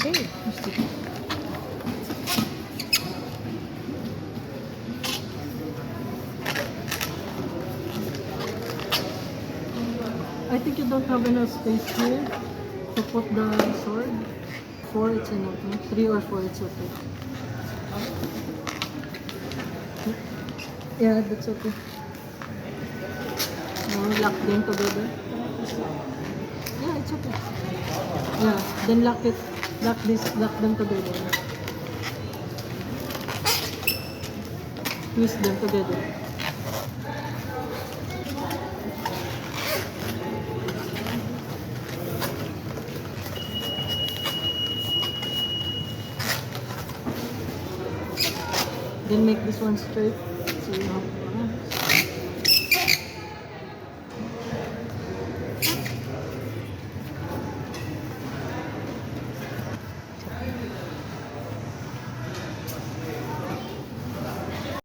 Okay. I think you don't have enough space here to put the sword. 4, it's enough. No? 3 or 4, it's okay. Yeah, that's okay. No, lock them together. Yeah, it's okay. Yeah, then lock it. Lock them together. Twist them together. Then make this one straight.